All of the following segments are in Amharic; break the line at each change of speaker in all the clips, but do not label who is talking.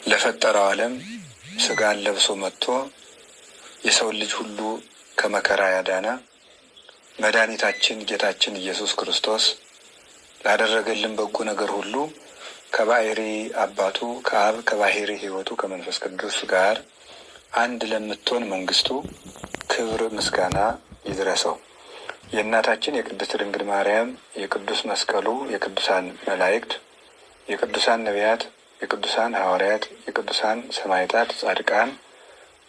ለፈጠረው ዓለም ስጋን ለብሶ መጥቶ የሰው ልጅ ሁሉ ከመከራ ያዳነ መድኃኒታችን ጌታችን ኢየሱስ ክርስቶስ ላደረገልን በጎ ነገር ሁሉ ከባሕሪ አባቱ ከአብ ከባሕሪ ሕይወቱ ከመንፈስ ቅዱስ ጋር አንድ ለምትሆን መንግስቱ ክብር ምስጋና ይድረሰው። የእናታችን የቅድስት ድንግል ማርያም የቅዱስ መስቀሉ የቅዱሳን መላእክት የቅዱሳን ነቢያት የቅዱሳን ሐዋርያት የቅዱሳን ሰማዕታት ጻድቃን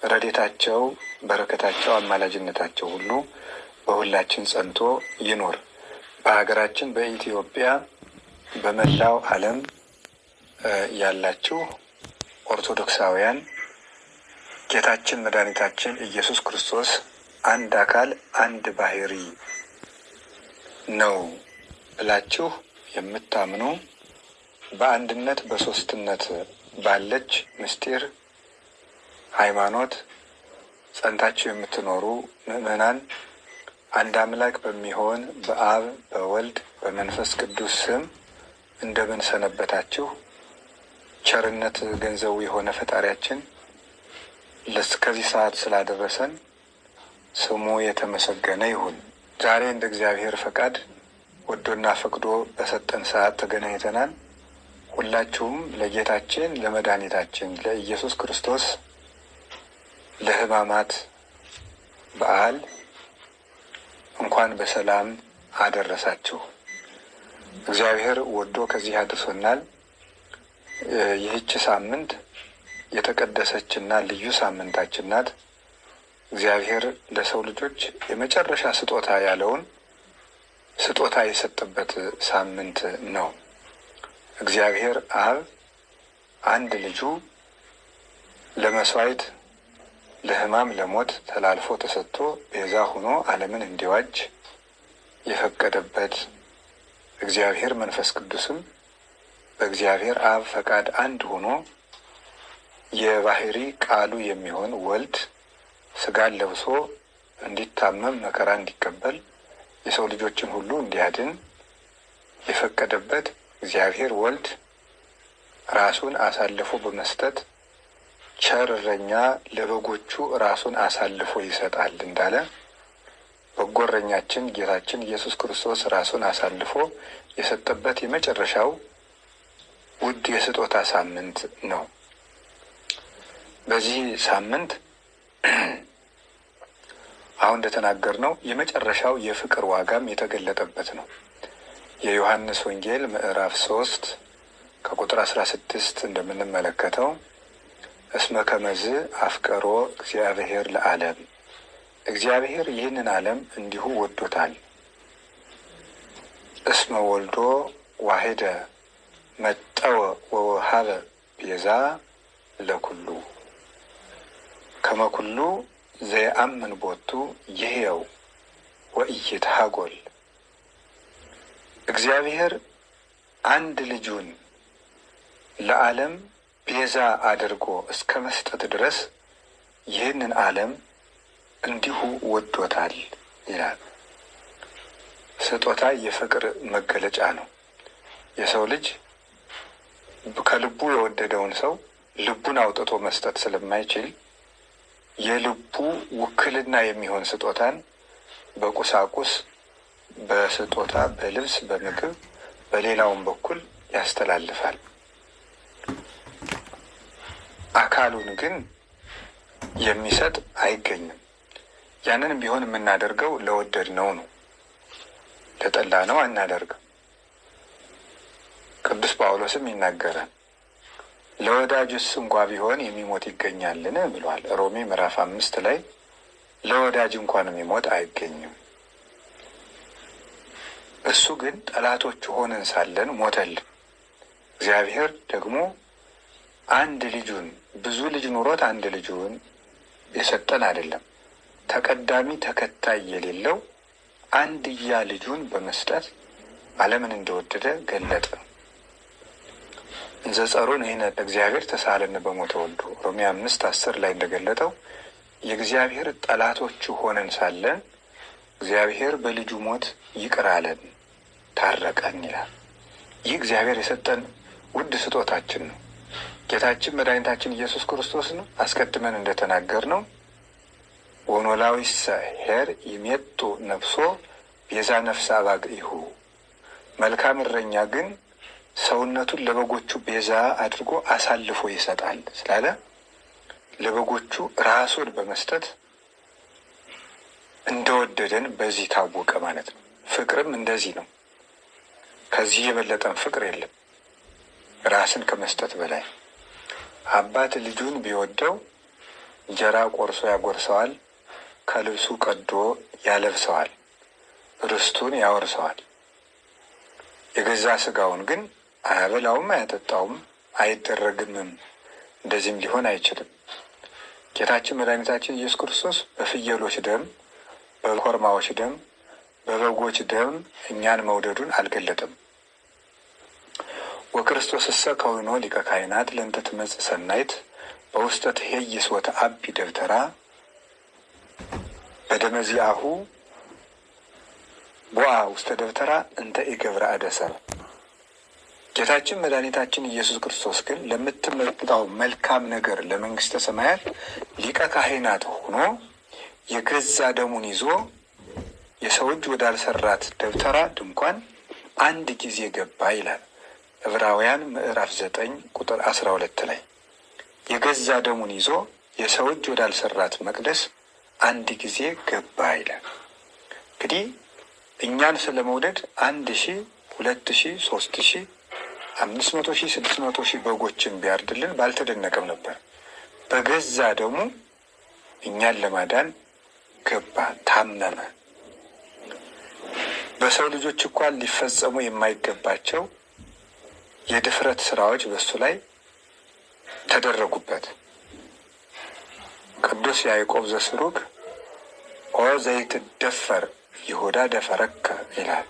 ረድኤታቸው በረከታቸው አማላጅነታቸው ሁሉ በሁላችን ጸንቶ ይኖር። በሀገራችን በኢትዮጵያ በመላው ዓለም ያላችሁ ኦርቶዶክሳውያን ጌታችን መድኃኒታችን ኢየሱስ ክርስቶስ አንድ አካል አንድ ባሕሪ ነው ብላችሁ የምታምኑ በአንድነት በሦስትነት ባለች ምስጢር ሃይማኖት ጸንታችሁ የምትኖሩ ምእመናን አንድ አምላክ በሚሆን በአብ በወልድ በመንፈስ ቅዱስ ስም እንደምን ሰነበታችሁ? ቸርነት ገንዘቡ የሆነ ፈጣሪያችን ለስከዚህ ሰዓት ስላደረሰን ስሙ የተመሰገነ ይሁን። ዛሬ እንደ እግዚአብሔር ፈቃድ ወዶና ፈቅዶ በሰጠን ሰዓት ተገናኝተናል። ሁላችሁም ለጌታችን ለመድኃኒታችን ለኢየሱስ ክርስቶስ ለሕማማት በዓል እንኳን በሰላም አደረሳችሁ። እግዚአብሔር ወዶ ከዚህ አድርሶናል። ይህች ሳምንት የተቀደሰችና ልዩ ሳምንታችን ናት። እግዚአብሔር ለሰው ልጆች የመጨረሻ ስጦታ ያለውን ስጦታ የሰጠበት ሳምንት ነው። እግዚአብሔር አብ አንድ ልጁ ለመስዋዕት ለሕማም ለሞት ተላልፎ ተሰጥቶ ቤዛ ሆኖ ዓለምን እንዲዋጅ የፈቀደበት እግዚአብሔር መንፈስ ቅዱስም በእግዚአብሔር አብ ፈቃድ አንድ ሆኖ የባሕሪ ቃሉ የሚሆን ወልድ ስጋን ለብሶ እንዲታመም መከራ እንዲቀበል የሰው ልጆችን ሁሉ እንዲያድን የፈቀደበት እግዚአብሔር ወልድ ራሱን አሳልፎ በመስጠት ቸር እረኛ ለበጎቹ ራሱን አሳልፎ ይሰጣል እንዳለ በጎ እረኛችን ጌታችን ኢየሱስ ክርስቶስ ራሱን አሳልፎ የሰጠበት የመጨረሻው ውድ የስጦታ ሳምንት ነው። በዚህ ሳምንት አሁን እንደተናገርነው የመጨረሻው የፍቅር ዋጋም የተገለጠበት ነው። የዮሐንስ ወንጌል ምዕራፍ 3 ከቁጥር 16 እንደምንመለከተው እስመ ከመዝ አፍቀሮ እግዚአብሔር ለዓለም፣ እግዚአብሔር ይህንን ዓለም እንዲሁ ወዶታል። እስመ ወልዶ ዋሕደ መጠወ ወወሀበ ቤዛ ለኩሉ ከመ ኩሉ ዘየአምን ቦቱ ይሕየው ወኢይትሐጐል። እግዚአብሔር አንድ ልጁን ለዓለም ቤዛ አድርጎ እስከ መስጠት ድረስ ይህንን ዓለም እንዲሁ ወዶታል ይላል። ስጦታ የፍቅር መገለጫ ነው። የሰው ልጅ ከልቡ የወደደውን ሰው ልቡን አውጥቶ መስጠት ስለማይችል የልቡ ውክልና የሚሆን ስጦታን በቁሳቁስ በስጦታ በልብስ በምግብ በሌላውም በኩል ያስተላልፋል። አካሉን ግን የሚሰጥ አይገኝም። ያንንም ቢሆን የምናደርገው ለወደድነው ነው፣ ለጠላነው አናደርግም። ቅዱስ ጳውሎስም ይናገራል፣ ለወዳጁስ እንኳ ቢሆን የሚሞት ይገኛልን ብሏል። ሮሜ ምዕራፍ 5 ላይ ለወዳጅ እንኳን የሚሞት አይገኝም። እሱ ግን ጠላቶቹ ሆነን ሳለን ሞተልን። እግዚአብሔር ደግሞ አንድ ልጁን ብዙ ልጅ ኑሮት አንድ ልጁን የሰጠን አይደለም። ተቀዳሚ ተከታይ የሌለው አንድያ ልጁን በመስጠት ዓለምን እንደወደደ ገለጠ። እንዘ ጸሩን ይህን እግዚአብሔር ተሳለን በሞተ ወልዱ ሮሜ 5:10 ላይ እንደገለጠው የእግዚአብሔር ጠላቶቹ ሆነን ሳለን እግዚአብሔር በልጁ ሞት ይቅር አለን፣ ታረቀን ይላል። ይህ እግዚአብሔር የሰጠን ውድ ስጦታችን ነው። ጌታችን መድኃኒታችን ኢየሱስ ክርስቶስ ነው። አስቀድመን እንደተናገርነው ወኖላዊሰ ኄር ይሜጡ ነፍሶ ቤዛ ነፍሰ አባግዒሁ፣ መልካም እረኛ ግን ሰውነቱን ለበጎቹ ቤዛ አድርጎ አሳልፎ ይሰጣል ስላለ ለበጎቹ ራሱን በመስጠት እንደወደደን በዚህ ታወቀ ማለት ነው። ፍቅርም እንደዚህ ነው። ከዚህ የበለጠን ፍቅር የለም ራስን ከመስጠት በላይ። አባት ልጁን ቢወደው እንጀራ ቆርሶ ያጎርሰዋል፣ ከልብሱ ቀዶ ያለብሰዋል፣ ርስቱን ያወርሰዋል። የገዛ ስጋውን ግን አያበላውም፣ አያጠጣውም፣ አይደረግምም። እንደዚህም ሊሆን አይችልም። ጌታችን መድኃኒታችን ኢየሱስ ክርስቶስ በፍየሎች ደም፣ በኮርማዎች ደም፣ በበጎች ደም እኛን መውደዱን አልገለጥም። ወክርስቶስ እሰ ከዊኖ ሊቀ ካህናት ለእንተ ትመጽእ ሰናይት በውስተ ትኄይስ ወተአቢ ደብተራ በደመ ዚአሁ ቦአ ውስተ ደብተራ እንተ ኢገብረ አደሰር። ጌታችን መድኃኒታችን ኢየሱስ ክርስቶስ ግን ለምትመጣው መልካም ነገር ለመንግስተ ሰማያት ሊቀ ካህናት ሆኖ የገዛ ደሙን ይዞ የሰው እጅ ወዳልሰራት ደብተራ ድንኳን አንድ ጊዜ ገባ ይላል ዕብራውያን ምዕራፍ 9 ቁጥር 12 ላይ። የገዛ ደሙን ይዞ የሰው እጅ ወዳልሰራት መቅደስ አንድ ጊዜ ገባ ይላል። እንግዲህ እኛን ስለ መውደድ 1000፣ 2000፣ 3000፣ 500,000፣ 600,000 በጎችን ቢያርድልን ባልተደነቀም ነበር። በገዛ ደሙ እኛን ለማዳን ገባ፣ ታመመ። በሰው ልጆች እንኳን ሊፈጸሙ የማይገባቸው የድፍረት ስራዎች በሱ ላይ ተደረጉበት። ቅዱስ ያዕቆብ ዘስሩግ ኦ ዘይትደፈር ይሁዳ ደፈረከ ይላል።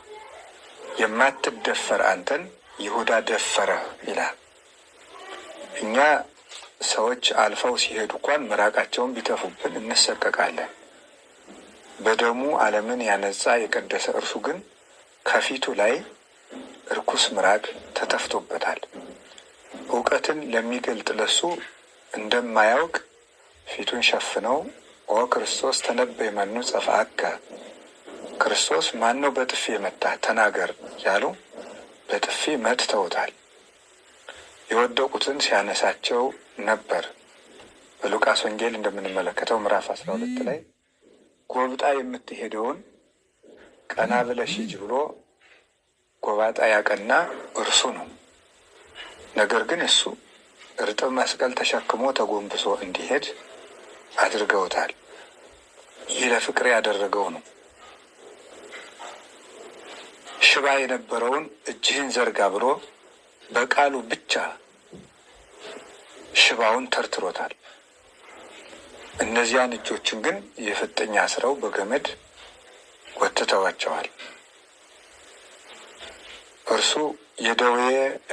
የማትደፈር አንተን ይሁዳ ደፈረ ይላል። እኛ ሰዎች አልፈው ሲሄዱ እንኳን ምራቃቸውን ቢተፉብን እንሰቀቃለን። በደሙ ዓለምን ያነጻ የቀደሰ እርሱ ግን ከፊቱ ላይ እርኩስ ምራቅ ተተፍቶበታል። እውቀትን ለሚገልጥ ለሱ እንደማያውቅ ፊቱን ሸፍነው ኦ ክርስቶስ ተነበይ መኑ ጸፍአከ፣ ክርስቶስ ማን ነው በጥፊ የመታህ ተናገር ያሉ በጥፊ መትተውታል። የወደቁትን ሲያነሳቸው ነበር። በሉቃስ ወንጌል እንደምንመለከተው ምዕራፍ 12 ላይ ጎብጣ የምትሄደውን ቀና ብለሽ ሂጂ ብሎ ጎባጣ ያቀና እርሱ ነው። ነገር ግን እሱ እርጥብ መስቀል ተሸክሞ ተጎንብሶ እንዲሄድ አድርገውታል። ይህ ለፍቅር ያደረገው ነው። ሽባ የነበረውን እጅህን ዘርጋ ብሎ በቃሉ ብቻ ሽባውን ተርትሮታል። እነዚያን እጆችን ግን የፍጥኝ አስረው በገመድ ወትተዋቸዋል። እርሱ የደዌ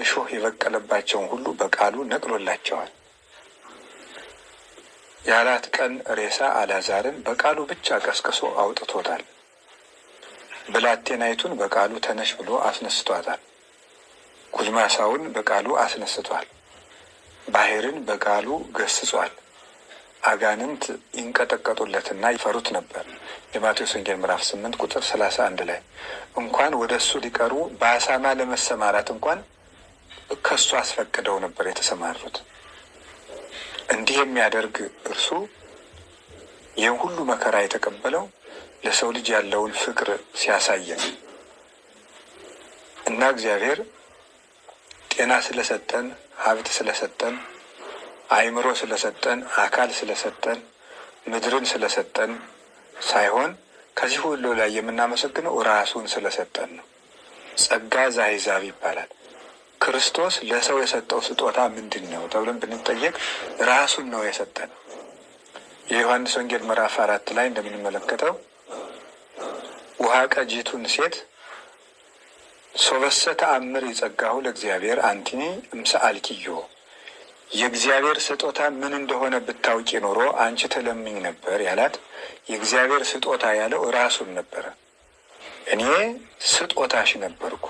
እሾህ የበቀለባቸውን ሁሉ በቃሉ ነቅሎላቸዋል። የ4 ቀን ሬሳ አልዓዛርን በቃሉ ብቻ ቀስቅሶ አውጥቶታል። ብላቴናይቱን በቃሉ ተነሽ ብሎ አስነስቷታል። ጉልማሳውን በቃሉ አስነስቷል። ባሕርን በቃሉ ገስጿል። አጋንንት ይንቀጠቀጡለትና ይፈሩት ነበር። የማቴዎስ ወንጌል ምዕራፍ 8 ቁጥር 31 ላይ እንኳን ወደ እሱ ሊቀርቡ በአሳማ ለመሰማራት እንኳን ከሱ አስፈቅደው ነበር የተሰማሩት። እንዲህ የሚያደርግ እርሱ ይህን ሁሉ መከራ የተቀበለው ለሰው ልጅ ያለውን ፍቅር ሲያሳየን እና እግዚአብሔር ጤና ስለሰጠን፣ ሀብት ስለሰጠን፣ አእምሮ ስለሰጠን፣ አካል ስለሰጠን፣ ምድርን ስለሰጠን ሳይሆን ከዚህ ሁሉ ላይ የምናመሰግነው ራሱን ስለሰጠን ነው። ጸጋ ዘአሕዛብ ይባላል። ክርስቶስ ለሰው የሰጠው ስጦታ ምንድን ነው ተብለን ብንጠየቅ ራሱን ነው የሰጠን። የዮሐንስ ወንጌል ምዕራፍ 4 ላይ እንደምንመለከተው ውሃ ቀጂቱን ሴት ሶበሰ ተአምር ይጸጋሁ ለእግዚአብሔር አንቲኒ እምሰአልኪዮ፣ የእግዚአብሔር ስጦታ ምን እንደሆነ ብታውቂ ኖሮ አንቺ ትለምኝ ነበር ያላት የእግዚአብሔር ስጦታ ያለው ራሱን ነበረ። እኔ ስጦታሽ ነበርኩ፣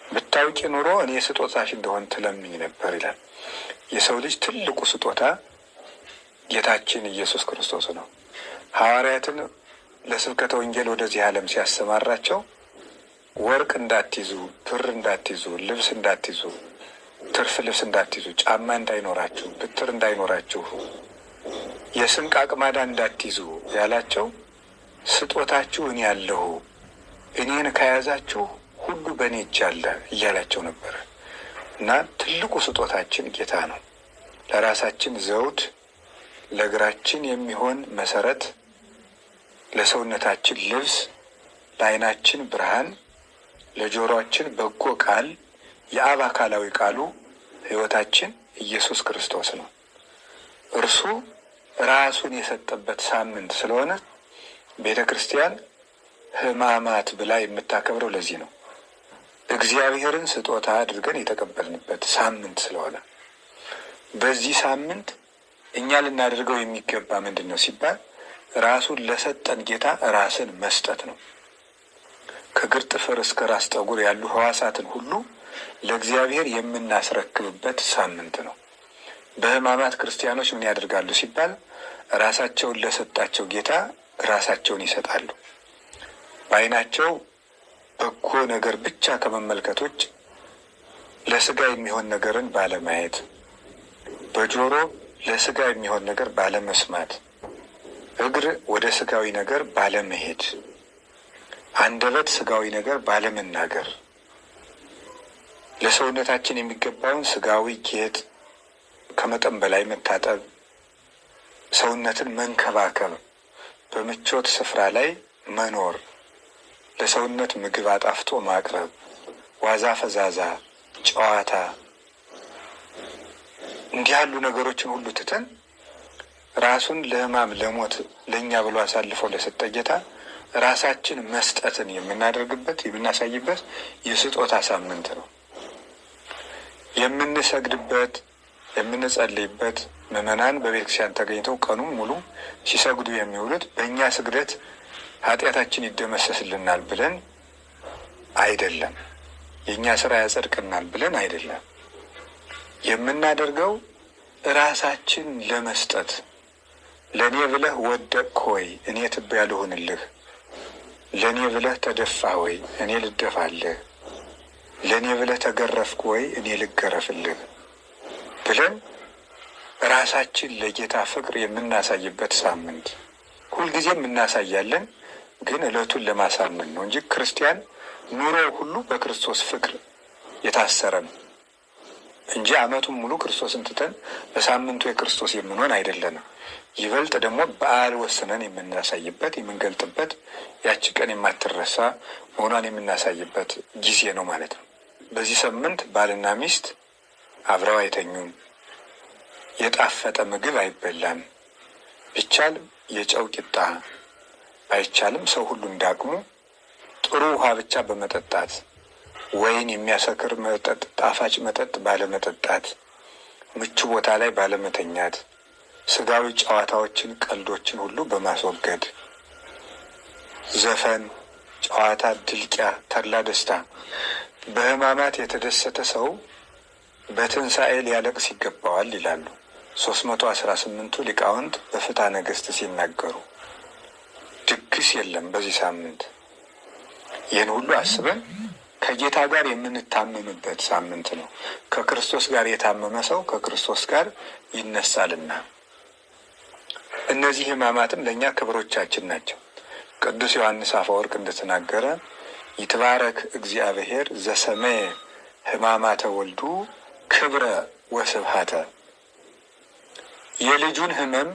ብታውቂ ኖሮ እኔ ስጦታሽ እንደሆን ትለምኝ ነበር ይላል። የሰው ልጅ ትልቁ ስጦታ ጌታችን ኢየሱስ ክርስቶስ ነው። ሐዋርያትን ለስብከተ ወንጌል ወደዚህ ዓለም ሲያሰማራቸው ወርቅ እንዳትይዙ፣ ብር እንዳትይዙ፣ ልብስ እንዳትይዙ፣ ትርፍ ልብስ እንዳትይዙ፣ ጫማ እንዳይኖራችሁ፣ ብትር እንዳይኖራችሁ፣ የስንቅ አቅማዳ እንዳትይዙ ያላቸው ስጦታችሁ እኔ ያለሁ፣ እኔን ከያዛችሁ ሁሉ በእኔ እጅ አለ እያላቸው ነበር። እና ትልቁ ስጦታችን ጌታ ነው። ለራሳችን ዘውድ፣ ለእግራችን የሚሆን መሰረት፣ ለሰውነታችን ልብስ፣ ለዓይናችን ብርሃን፣ ለጆሮአችን በጎ ቃል፣ የአብ አካላዊ ቃሉ ሕይወታችን ኢየሱስ ክርስቶስ ነው። እርሱ ራሱን የሰጠበት ሳምንት ስለሆነ ቤተ ክርስቲያን ሕማማት ብላ የምታከብረው ለዚህ ነው። እግዚአብሔርን ስጦታ አድርገን የተቀበልንበት ሳምንት ስለሆነ በዚህ ሳምንት እኛ ልናደርገው የሚገባ ምንድን ነው ሲባል ራሱን ለሰጠን ጌታ ራስን መስጠት ነው። ከእግር ጥፍር እስከ ራስ ጠጉር ያሉ ሕዋሳትን ሁሉ ለእግዚአብሔር የምናስረክብበት ሳምንት ነው። በሕማማት ክርስቲያኖች ምን ያደርጋሉ ሲባል ራሳቸውን ለሰጣቸው ጌታ ራሳቸውን ይሰጣሉ። በዓይናቸው በጎ ነገር ብቻ ከመመልከት ውጭ ለስጋ የሚሆን ነገርን ባለማየት፣ በጆሮ ለስጋ የሚሆን ነገር ባለመስማት፣ እግር ወደ ስጋዊ ነገር ባለመሄድ፣ አንደበት ስጋዊ ነገር ባለመናገር፣ ለሰውነታችን የሚገባውን ስጋዊ ጌጥ ከመጠን በላይ መታጠብ፣ ሰውነትን መንከባከብ፣ በምቾት ስፍራ ላይ መኖር፣ ለሰውነት ምግብ አጣፍጦ ማቅረብ፣ ዋዛ ፈዛዛ፣ ጨዋታ፣ እንዲህ ያሉ ነገሮችን ሁሉ ትተን ራሱን ለሕማም ለሞት ለእኛ ብሎ አሳልፎ ለሰጠ ጌታ ራሳችን መስጠትን የምናደርግበት የምናሳይበት የስጦታ ሳምንት ነው። የምንሰግድበት የምንጸልይበት ምዕመናን በቤተክርስቲያን ተገኝተው ቀኑን ሙሉ ሲሰግዱ የሚውሉት በእኛ ስግደት ኃጢአታችን ይደመሰስልናል ብለን አይደለም፣ የእኛ ስራ ያጸድቅናል ብለን አይደለም። የምናደርገው ራሳችን ለመስጠት ለእኔ ብለህ ወደቅህ ሆይ እኔ ትቢያ ልሁንልህ፣ ለእኔ ብለህ ተደፋህ ሆይ እኔ ልደፋልህ፣ ለእኔ ብለህ ተገረፍክ ሆይ እኔ ልገረፍልህ ብለን ራሳችን ለጌታ ፍቅር የምናሳይበት ሳምንት። ሁልጊዜም እናሳያለን፣ ግን ዕለቱን ለማሳመን ነው እንጂ ክርስቲያን ኑሮው ሁሉ በክርስቶስ ፍቅር የታሰረ ነው እንጂ ዓመቱን ሙሉ ክርስቶስን ትተን በሳምንቱ የክርስቶስ የምንሆን አይደለንም። ይበልጥ ደግሞ በዓል ወስነን የምናሳይበት የምንገልጥበት ያቺ ቀን የማትረሳ መሆኗን የምናሳይበት ጊዜ ነው ማለት ነው። በዚህ ሳምንት ባልና ሚስት አብረው አይተኙም፣ የጣፈጠ ምግብ አይበላም፣ ቢቻል የጨው ቂጣ ባይቻልም ሰው ሁሉ እንዳቅሙ ጥሩ ውሃ ብቻ በመጠጣት ወይን የሚያሰክር መጠጥ ጣፋጭ መጠጥ ባለመጠጣት፣ ምቹ ቦታ ላይ ባለመተኛት፣ ስጋዊ ጨዋታዎችን ቀልዶችን ሁሉ በማስወገድ ዘፈን፣ ጨዋታ፣ ድልቂያ፣ ተድላ ደስታ። በሕማማት የተደሰተ ሰው በትንሣኤ ሊያለቅስ ይገባዋል ይላሉ 318ቱ ሊቃውንት በፍትሐ ነገሥት ሲናገሩ። ድግስ የለም በዚህ ሳምንት። ይህን ሁሉ አስበን ከጌታ ጋር የምንታመምበት ሳምንት ነው። ከክርስቶስ ጋር የታመመ ሰው ከክርስቶስ ጋር ይነሳልና። እነዚህ ሕማማትም ለእኛ ክብሮቻችን ናቸው። ቅዱስ ዮሐንስ አፈወርቅ እንደተናገረ ይትባረክ እግዚአብሔር ዘሰመየ ሕማማተ ወልዱ ክብረ ወስብሐተ። የልጁን ሕመም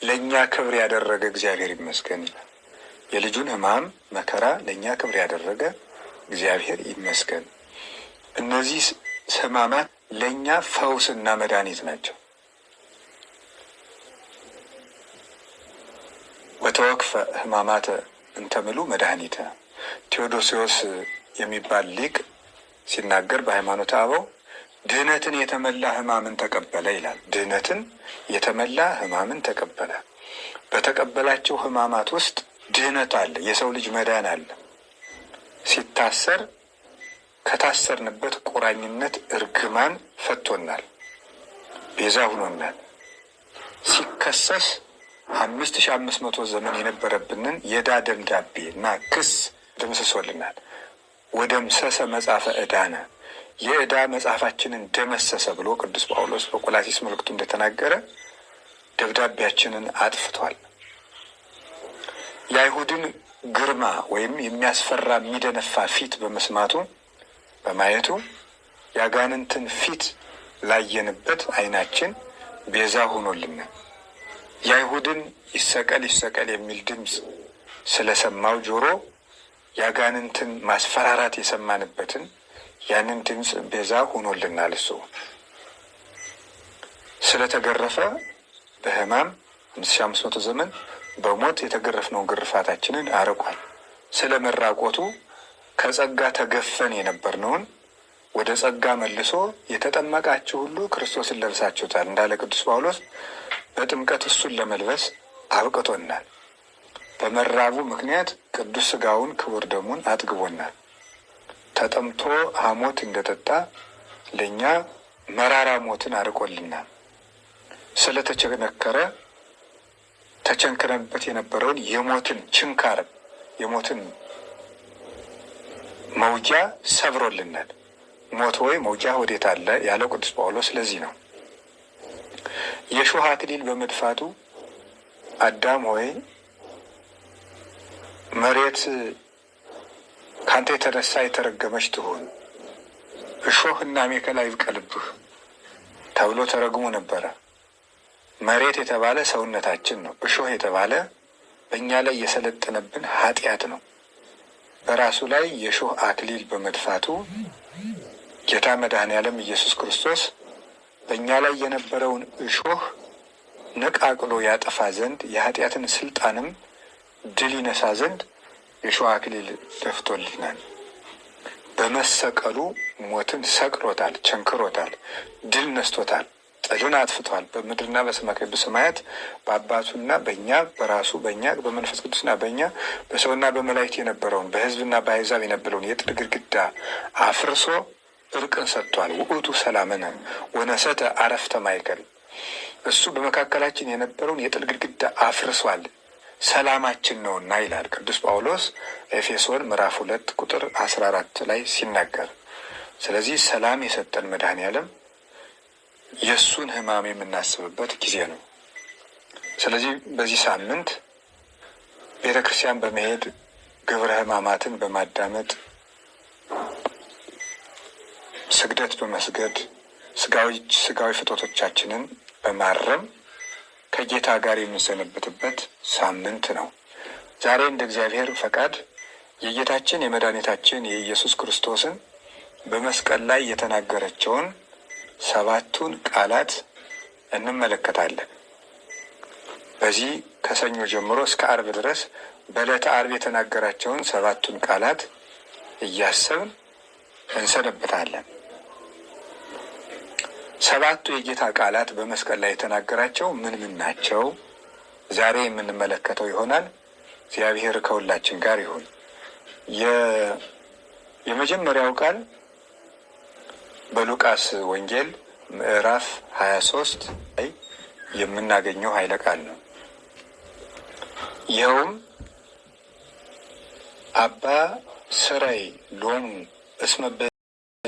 ለእኛ ክብር ያደረገ እግዚአብሔር ይመስገን ይላል። የልጁን ሕማም መከራ ለእኛ ክብር ያደረገ እግዚአብሔር ይመስገን። እነዚህ ሕማማት ለእኛ ፈውስና መድኃኒት ናቸው። ወተወክፈ ሕማማተ እንተምሉ መድኃኒተ። ቴዎዶሲዎስ የሚባል ሊቅ ሲናገር በሃይማኖተ አበው ድህነትን የተመላ ሕማምን ተቀበለ ይላል። ድህነትን የተመላ ሕማምን ተቀበለ። በተቀበላቸው ሕማማት ውስጥ ድህነት አለ፣ የሰው ልጅ መዳን አለ። ሲታሰር ከታሰርንበት ቁራኝነት እርግማን ፈቶናል። ቤዛ ሆኖናል። ሲከሰስ 5500 ዘመን የነበረብንን የዕዳ ደብዳቤ እና ክስ ደምስሶልናል። ወደምሰሰ መጽሐፈ ዕዳነ የዕዳ መጽሐፋችንን ደመሰሰ ብሎ ቅዱስ ጳውሎስ በቆላሲስ መልእክቱ እንደተናገረ ደብዳቤያችንን አጥፍቷል። የአይሁድን ግርማ ወይም የሚያስፈራ የሚደነፋ ፊት በማየቱ የአጋንንትን ፊት ላየንበት ዓይናችን ቤዛ ሆኖልናል። የአይሁድን ይሰቀል ይሰቀል የሚል ድምፅ ስለሰማው ጆሮ የአጋንንትን ማስፈራራት የሰማንበትን ያንን ድምፅ ቤዛ ሆኖልናል። እሱ ስለተገረፈ በሕማም 5500 ዘመን በሞት የተገረፍነውን ግርፋታችንን አርቋል። ስለ መራቆቱ ከጸጋ ተገፈን የነበርነውን ወደ ጸጋ መልሶ የተጠመቃችሁ ሁሉ ክርስቶስን ለብሳችሁታል እንዳለ ቅዱስ ጳውሎስ በጥምቀት እሱን ለመልበስ አብቅቶናል። በመራቡ ምክንያት ቅዱስ ሥጋውን ክቡር ደሙን አጥግቦናል። ተጠምቶ ሐሞት እንደጠጣ ለእኛ መራራ ሞትን አርቆልናል። ስለተቸነከረ ተቸንክረንበት የነበረውን የሞትን ችንካር የሞትን መውጊያ ሰብሮልናል። ሞት ሆይ መውጊያ ወዴት አለ ያለው ቅዱስ ጳውሎስ ለዚህ ነው። የእሾህ አክሊል በመድፋቱ አዳም ሆይ መሬት ካንተ የተነሳ የተረገመች ትሁን፣ እሾህና አሜከላ ይብቀልብህ ተብሎ ተረግሞ ነበረ። መሬት የተባለ ሰውነታችን ነው። እሾህ የተባለ በእኛ ላይ የሰለጠነብን ኃጢአት ነው። በራሱ ላይ የእሾህ አክሊል በመድፋቱ ጌታ መድኃኔዓለም ኢየሱስ ክርስቶስ በእኛ ላይ የነበረውን እሾህ ነቃቅሎ ያጠፋ ዘንድ የኃጢአትን ስልጣንም ድል ይነሳ ዘንድ የእሾህ አክሊል ደፍቶልናል። በመሰቀሉ ሞትን ሰቅሎታል፣ ቸንክሮታል፣ ድል ነስቶታል፣ ጥልን አጥፍቷል። በምድርና በሰማያት በአባቱና በእኛ በራሱ በእኛ በመንፈስ ቅዱስና በእኛ በሰውና በመላእክት የነበረውን በሕዝብና በአሕዛብ የነበረውን የጥል ግድግዳ አፍርሶ እርቅን ሰጥቷል። ውእቱ ሰላምነ ወነሰተ አረፍተ ማእከል። እሱ በመካከላችን የነበረውን የጥል ግድግዳ አፍርሷል፣ ሰላማችን ነውና ይላል ቅዱስ ጳውሎስ ኤፌሶን ምዕራፍ 2 ቁጥር 14 ላይ ሲናገር። ስለዚህ ሰላም የሰጠን መድኃኔዓለም የእሱን ሕማም የምናስብበት ጊዜ ነው። ስለዚህ በዚህ ሳምንት ቤተ ክርስቲያን በመሄድ ግብረ ሕማማትን በማዳመጥ ስግደት በመስገድ ስጋዊ ፍቶቶቻችንን በማረም ከጌታ ጋር የምንሰነበትበት ሳምንት ነው። ዛሬ እንደ እግዚአብሔር ፈቃድ የጌታችን የመድኃኒታችን የኢየሱስ ክርስቶስን በመስቀል ላይ የተናገረቸውን 7ቱን ቃላት እንመለከታለን። በዚህ ከሰኞ ጀምሮ እስከ አርብ ድረስ በዕለተ አርብ የተናገራቸውን 7ቱን ቃላት እያሰብን እንሰነበታለን። 7ቱ የጌታ ቃላት በመስቀል ላይ የተናገራቸው ምን ምን ናቸው? ዛሬ የምንመለከተው ይሆናል። እግዚአብሔር ከሁላችን ጋር ይሁን። የመጀመሪያው ቃል በሉቃስ ወንጌል ምዕራፍ 23 ላይ የምናገኘው ኃይለ ቃል ነው። ይኸውም አባ ስራይ ሎሙ እስመ